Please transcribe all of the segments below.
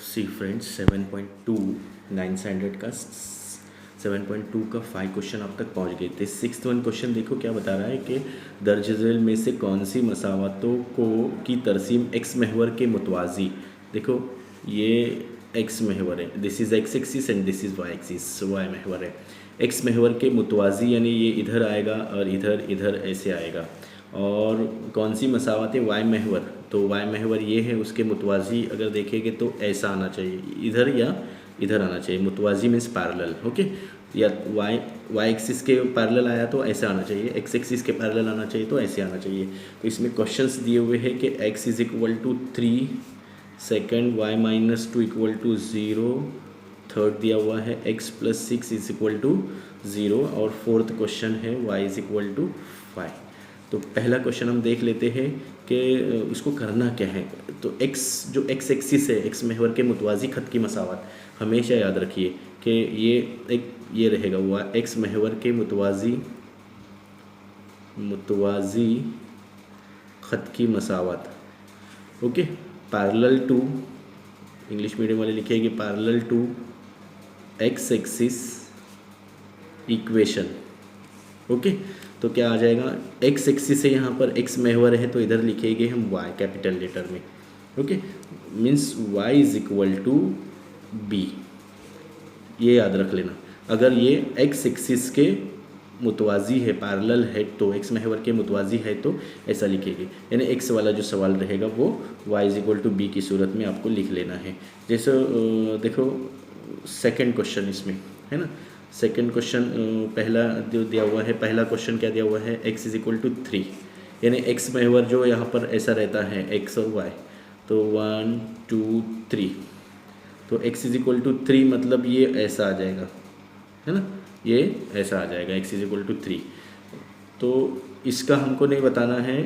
सी friends 7.2 9 standard का 7.2 का 5 question अब तक पहुंच गए थे। 6th वन क्वेश्चन देखो क्या बता रहा है कि दर्ज झेल में से कौन सी मसावतों को की तरसीम एक्स महवर के मुतवाज़ी। देखो ये एक्स महवर है, this is X axis and this is Y axis, Y महवर है। एक्स महवर के मुतवाज़ी यानी ये इधर आएगा और इधर इधर ऐसे आएगा। और कौन सी मसावत है वाई महवर, तो वाई महवर ये है, उसके मुतवाज़ी अगर देखेंगे तो ऐसा आना चाहिए, इधर या इधर आना चाहिए। मुतवाज़ी मीन्स पैरेलल, ओके। या वाई एक्सिस के पैरेलल आया तो ऐसा आना चाहिए, एक्स एक्सिस के पैरेलल आना चाहिए तो ऐसे आना चाहिए। तो इसमें क्वेश्चंस दिए हुए हैं कि x is equal to 3, second y minus 2 equal to 0, third दिया हुआ है x plus 6 is equal to 0 और फोर्थ क्वेश्चन है y इज़ इक्वल टू 5। तो पहला क्वेश्चन हम देख लेते हैं कि उसको करना क्या है। तो x जो x एक्सिस है, x महवर के मुतवाज़ी खत की मसावत हमेशा याद रखिए कि ये रहेगा हुआ x महवर के मुतवाज़ी खत की मसावत, okay. Parallel to, English medium वाले लिखेंगे parallel to x axis equation, okay. तो क्या आ जाएगा, x एक्सिस है, यहाँ पर x महवर है तो इधर लिखेंगे हम y कैपिटल लेटर में, okay. Means y is equal to b, ये याद रख लेना। अगर ये x एक्सिस के मुतवाज़ी है, पैरेलल है, तो x महवर के मुतवाज़ी है तो ऐसा लिखेंगे, यानी x वाला जो सवाल रहेगा वो y is equal to b की सूरत में आपको लिख लेना है। जैसे देखो सेकंड क्वेश्चन इसमें है ना, सेकंड क्वेश्चन पहला जो दिया हुआ है, पहला क्वेश्चन क्या दिया हुआ है, x इज़ इक्वल टू 3, यानी x महवर जो यहाँ पर ऐसा रहता है x और y, तो 1 2 3, तो x इज़ इक्वल टू 3 मतलब ये ऐसा आ जाएगा, है ना, ये ऐसा आ जाएगा x इज़ इक्वल टू 3। तो इसका हमको नहीं बताना है,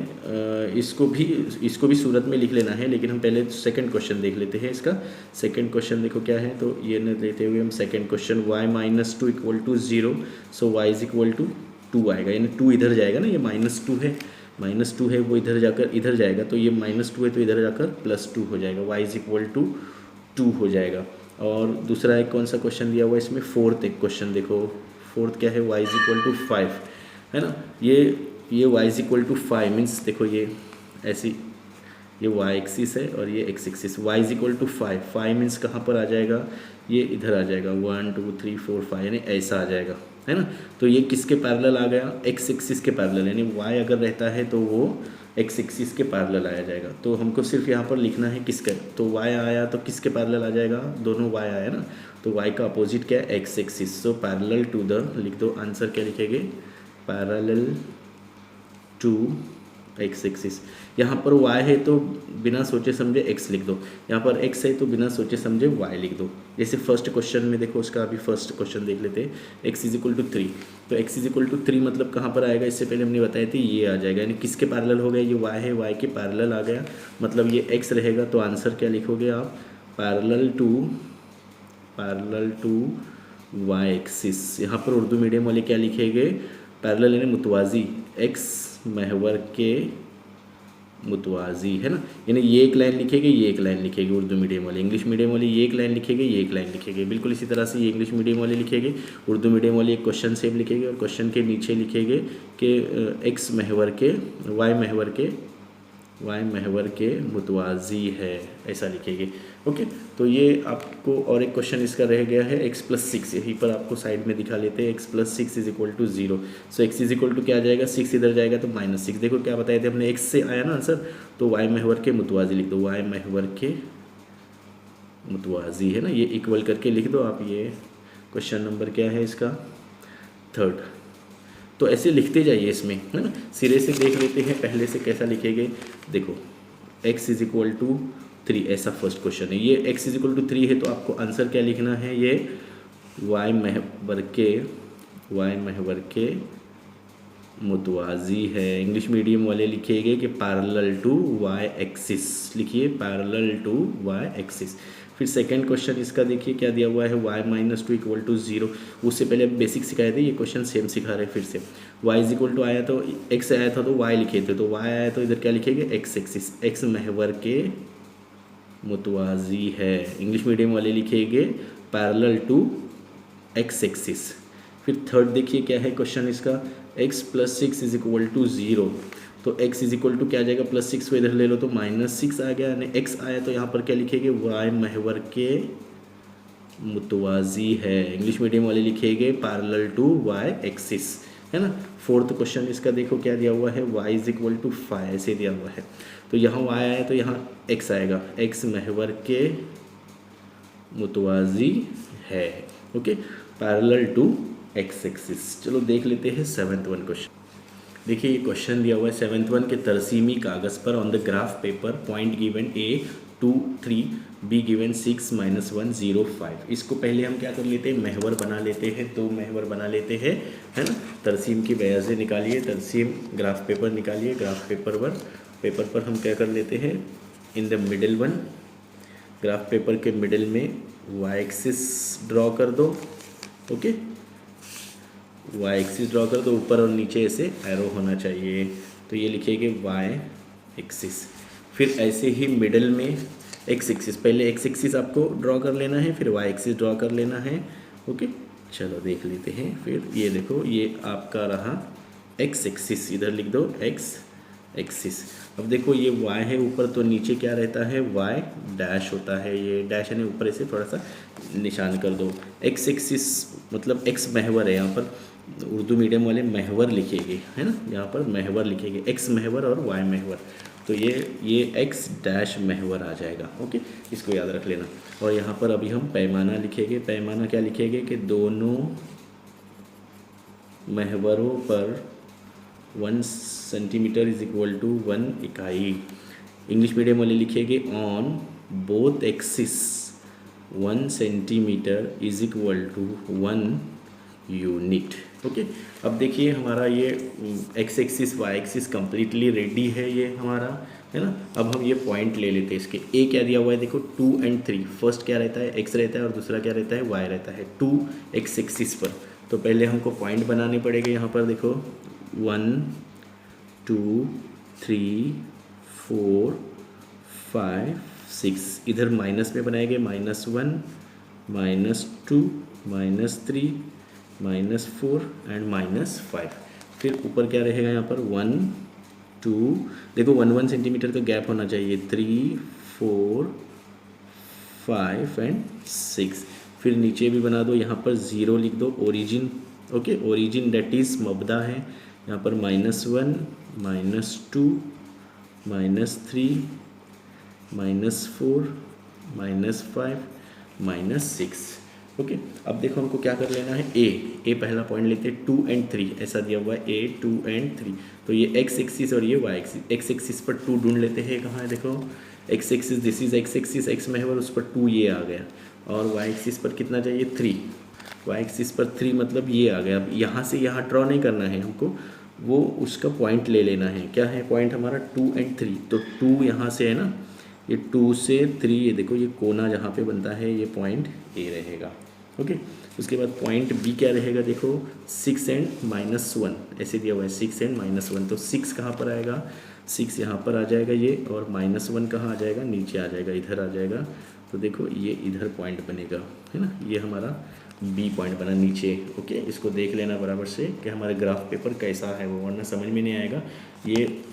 इसको भी सूरत में लिख लेना है, लेकिन हम पहले सेकंड क्वेश्चन देख लेते हैं। इसका सेकंड क्वेश्चन देखो क्या है, तो ये न लेते हुए हम second question y minus 2 equal to 0, so y is equal to 2 आएगा, यानी 2 इधर जाएगा ना, ये -2 है, -2 है वो इधर जाकर इधर जाएगा, तो ये -2 है तो इधर जाकर +2 हो जाएगा, y इज़ इक्वल टू 2 हो जाएगा। और दूसरा एक कौन सा क्वेश्चन दिया हुआ है इसमें, फोर्थ एक क्वेश्चन देखो, फोर्थ क्या है, y इज़ इक्वल टू 5 है ना। ये y is equal to 5 means देखो ये ऐसी, ये y एक्सिस है और ये x axis, y is equal to 5 means कहाँ पर आ जाएगा, ये इधर आ जाएगा 1 2 3 4 5, यानी ऐसा आ जाएगा, है ना। तो ये किसके पैरेलल आ गया, x एक्सिस के पैरेलल, यानी y अगर रहता है तो वो x एक्सिस के पैरेलल आया जाएगा। तो हमको सिर्फ यहाँ पर लिखना है किसका, तो y आया तो किसके पैरेलल आ जाएगा, दोनों y आया ना, तो y का अपोजिट क्या है, x axis. So parallel to the, लिख दो आंसर क्या लिखेंगे, पैरेलल टू x एक्सिस। यहाँ पर y है तो बिना सोचे समझे x लिख दो, यहाँ पर x है तो बिना सोचे समझे y लिख दो। जैसे फर्स्ट क्वेश्चन में देखो, उसका अभी फर्स्ट क्वेश्चन देख लेते हैं, x इज़ इक्वल टू 3, तो x इज़ इक्वल टू 3 मतलब कहाँ पर आएगा, इससे पहले हमने बताया थी ये आ जाएगा, यानी किसके पैरेलल हो गया, ये y है, y के पैरेलल आ गया, मतलब ये x रहेगा, तो आंसर क्या लिखोगे आप, पैरेलल टू y एक्सिस। यहाँ पर उर्दू मीडियम वाले क्या लिखेंगे, पैरेलल यानी मुतवाज़ी, x महवर के मुतवाज़ी, है ना, यानी ये एक लाइन लिखेंगे, ये एक लाइन लिखेंगे उर्दू मीडियम वाले। इंग्लिश मीडियम वाले ये एक लाइन लिखेंगे, ये एक लाइन लिखेंगे, बिल्कुल इसी तरह से ये इंग्लिश मीडियम वाले लिखेंगे, उर्दू मीडियम वाले एक क्वेश्चन सेम लिखेंगे और क्वेश्चन के नीचे लिखेंगे कि एक्स महवर के वाई महवर के मुतवाज़ी है, ऐसा लिखेंगे, ओके। तो ये आपको, और एक क्वेश्चन इसका रह गया है x प्लस 6, यहीं पर आपको साइड में दिखा लेते हैं, x plus 6 is equal to 0, so x is equal to क्या आ जाएगा, 6 इधर जाएगा तो -6। देखो क्या बताए थे हमने, x से आया ना आंसर, तो y महवर के मुतवाज़ी लिख दो, y महवर के मुतवाज़ी, है ना, ये इक्वल करके लिख दो आप। ये क्वेश्चन नंबर क्या है इसका, थर्ड। तो ऐसे लिखते जाइए इसमें, है ना, सिरे से देख लेते हैं पहले से कैसा लिखेंगे। देखो x इज़ इक्वल टू 3, ऐसा फर्स्ट क्वेश्चन है, ये x इज़ इक्वल टू 3 है तो आपको आंसर क्या लिखना है, ये y महवर के मुतवाज़ी है। इंग्लिश मीडियम वाले लिखेंगे कि पैरेलल टू y एक्सिस, लिखिए पैरेलल टू y एक्सिस। फिर सेकंड क्वेश्चन इसका देखिए क्या दिया हुआ है, y माइनस 2 इक्वल टू 0, उससे पहले बेसिक सिखाए थे, ये क्वेश्चन सेम सिखा रहे हैं फिर से। y इज इक्वल टू आया तो x आया था तो y लिखे थे, तो y आया तो इधर क्या लिखेंगे, x एक्सिस, x महवर के मुतवाज़ी है। इंग्लिश मीडियम वाले लिखेंगे पैरेलल टू एक्स एक्सिस। फिर थर्ड देखिए क्या है क्वेश्चन इसका, x + 6 = 0। तो x = क्या आ जाएगा, +6 को इधर ले लो तो -6 आ गया, यानी x आया तो यहाँ पर क्या लिखेंगे, y महवर के मुतवाज़ी है। इंग्लिश मीडियम वाले लिखेंगे पैरेलल टू y एक्सिस, है ना। फोर्थ क्वेश्चन इसका देखो क्या दिया हुआ है, y = 5 ऐसे दिया हुआ है। तो यहाँ y आया तो यहाँ x आएगा, x महवर के मुतवाज़ी है। Okay, parallel to X axis. चलो देख लेते हैं 7th वन क्वेश्चन। देखिए ये क्वेश्चन दिया हुआ है 7th वन के तरसीमी कागज़ पर on the graph paper point given a 2 3 b given 6 -1 0 5। इसको पहले हम क्या कर लेते हैं, महवर बना लेते हैं, दो महवर बना लेते हैं, है ना। तरसीम की वजह से निकालिए, तरसीम ग्राफ पेपर निकालिए। ग्राफ पेपर पर हम क्या कर लेते हैं, in the middle one, graph paper के मिडिल में y एक्सिस ड्रॉ कर दो। ओके, y एक्सिस ड्रॉ कर दो, ऊपर और नीचे ऐसे एरो होना चाहिए, तो ये लिखेंगे y एक्सिस। फिर ऐसे ही मिडल में x एक्सिस, पहले x एक्सिस आपको ड्रॉ कर लेना है, फिर y एक्सिस ड्रॉ कर लेना है। ओके, चलो देख लेते हैं। फिर ये देखो, ये आपका रहा x एक्सिस, इधर लिख दो x एक्सिस। अब देखो ये y है ऊपर, तो नीचे क्या रहता है, y डैश होता है, ये डैश है ऊपर, ऐसे थोड़ा सा निशान कर दो। x एक्सिस मतलब x महवर है, यहाँ पर उर्दू मीडियम वाले महवर लिखेंगे, है ना, यहाँ पर महवर लिखेंगे, x महवर और y महवर, तो ये x डैश महवर आ जाएगा। ओके, इसको याद रख लेना। और यहाँ पर अभी हम पैमाना लिखेंगे। पैमाना क्या लिखेंगे कि दोनों महवरों पर 1 सेंटीमीटर = 1 इकाई। इंग्लिश मीडियम वाले लिखेंगे on both axis 1 centimetre = 1 unit. Okay, अब देखिए हमारा ये x axis y axis completely ready है, ये हमारा, है ना। अब हम ये पॉइंट ले लेते हैं। इसके a क्या दिया हुआ है, देखो 2 और 3। फर्स्ट क्या रहता है, x रहता है, और दूसरा क्या रहता है, y रहता है, 2 x एक्सिस पर। तो पहले हमको पॉइंट बनाने पड़ेंगे। यहाँ पर देखो 1 2 3 4 5 6, इधर माइनस में बनाएंगे, -1 -2 -3 -4 एंड -5। फिर ऊपर क्या रहेगा, यहाँ पर 1 2, देखो 1 सेंटीमीटर का गैप होना चाहिए, 3 4 5 एंड 6। फिर नीचे भी बना दो, यहाँ पर 0 लिख दो, origin. Okay, origin that is मबदा है, यहाँ पर -1 -2 -3 -4 -5 -6। ओके, अब देखो हमको क्या कर लेना है, ए पहला पॉइंट लेते हैं, 2 और 3 ऐसा दिया हुआ है, a 2 और 3। तो ये x एक्सिस और ये y एक्सिस, x एक्सिस पर 2 ढूंढ लेते हैं, कहाँ है देखो x axis, this is x axis, x महवर, उस पर 2 ये आ गया, और y एक्सिस पर कितना चाहिए, 3। y एक्सिस पर 3 मतलब ये आ गया। अब यहाँ से यहाँ ड्रॉ नहीं करना है हमको, वो उसका पॉइंट ले लेना है। क्या है पॉइंट हमारा, 2 और 3। तो 2 यहाँ से है ना, ये 2 से 3, ये देखो ये कोना जहाँ पे बनता है, ये पॉइंट A रहेगा। ओके, उसके बाद पॉइंट B क्या रहेगा, देखो 6 और -1 ऐसे दिया हुआ है, 6 और -1। तो 6 कहाँ पर आएगा, 6 यहाँ पर आ जाएगा ये, और -1 कहाँ आ जाएगा, नीचे आ जाएगा, इधर आ जाएगा। तो देखो ये इधर पॉइंट बनेगा, है ना, ये हमारा B पॉइंट बना नीचे। ओके, इसको देख लेना बराबर से कि हमारा ग्राफ पेपर कैसा है, वो वरना समझ में नहीं आएगा।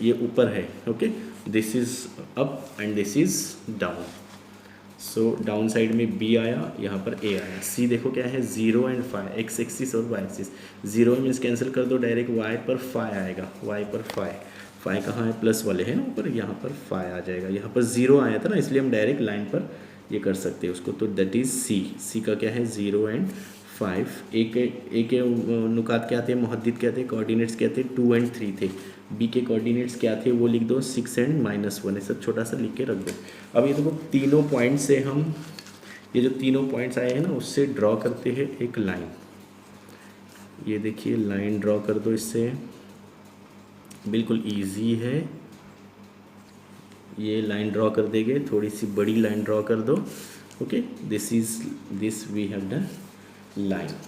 ये ऊपर है। Okay, this is up and this is down. So down side में B आया, यहाँ पर A आया। C देखो क्या है, 0 और 5, x एक्सिस और y एक्सिस। 0 मीन्स कैंसिल कर दो, डायरेक्ट y पर 5 आएगा, y पर 5 कहाँ है, प्लस वाले हैं ना ऊपर, यहाँ पर 5 आ जाएगा। यहाँ पर 0 आया था ना, इसलिए हम डायरेक्ट लाइन पर ये कर सकते हैं उसको। तो दैट इज़ C का क्या है, 0 और 5। एक नुकात क्या थे, मुहद्दिद क्या थे, कोऑर्डिनेट्स क्या थे, 2 और 3 थे। B के कोऑर्डिनेट्स क्या थे, वो लिख दो, 6 और -1, ऐसा छोटा सा लिख के रख दो। अब ये देखो तीनों पॉइंट से हम, ये जो तीनों पॉइंट्स आए हैं ना, उससे ड्रॉ करते हैं एक लाइन। ये देखिए लाइन ड्रॉ कर दो, इससे बिल्कुल इजी है। ये लाइन ड्रॉ कर देंगे, थोड़ी सी बड़ी लाइन ड्रॉ कर दो। Okay, this we have done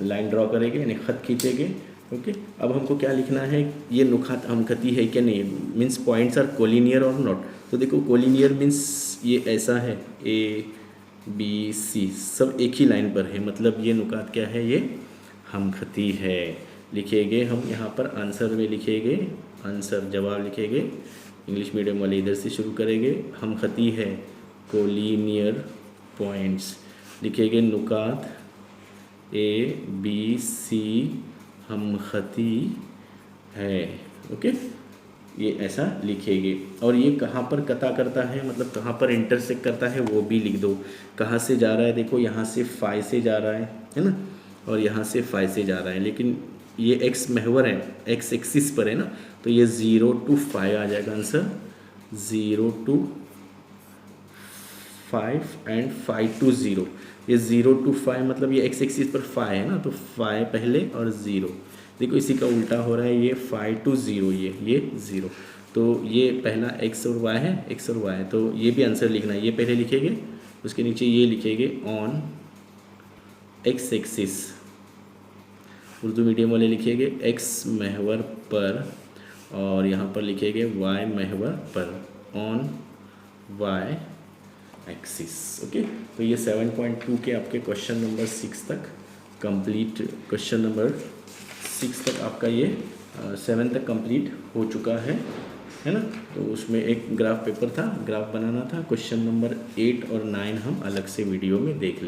line draw करेंगे, यानी ख़त खींचेंगे। ओके, अब हमको क्या लिखना है, ये नुकात हमखती है क्या नहीं, मीन्स पॉइंट्स आर कोलिनियर और नॉट। तो देखो कोलिनियर मीन्स ये ऐसा है, ए बी सी सब एक ही लाइन पर है, मतलब ये नुकात क्या है, ये हमखती है। लिखेंगे हम यहाँ पर आंसर में, लिखेंगे आंसर जवाब लिखेंगे, इंग्लिश मीडियम वाले इधर से शुरू करेंगे, हमखती है कोलिनियर पॉइंट्स, लिखेंगे नुकात ए बी सी हमखती है। ओके, ये ऐसा लिखेंगे। और ये कहाँ पर कता करता है, मतलब कहाँ पर इंटरसेक्ट करता है वो भी लिख दो। कहाँ से जा रहा है, देखो यहाँ से फाई से जा रहा है ना, और यहाँ से फाई से जा रहा है, लेकिन ये एक्स महवर है, एक्स एक्सिस पर है ना, तो ये 0 to 5 आ जाएगा आंसर, 0 to 5 एंड 5 to 0। ये 0 to 5 मतलब ये एक्स एक्सिस पर 5 है ना, तो 5 पहले और 0, देखो इसी का उल्टा हो रहा है, ये 5 to 0, ये 0, तो ये पहला एक्स और वाई है, एक्स और वाई है, तो ये भी आंसर लिखना है। ये पहले लिखेंगे, उसके नीचे ये लिखेंगे on x axis, Urdu medium वाले लिखेंगे एक्स महवर पर, और यहाँ पर लिखेंगे वाई महवर पर, ऑन वाई एक्सिस। ओके, तो ये 7.2 के आपके क्वेश्चन नंबर 6 तक कंप्लीट, क्वेश्चन नंबर 6 तक आपका ये 7 तक कंप्लीट हो चुका है ना। तो उसमें एक ग्राफ पेपर था, ग्राफ बनाना था, क्वेश्चन नंबर 8 और 9 हम अलग से वीडियो में देख लेंगे।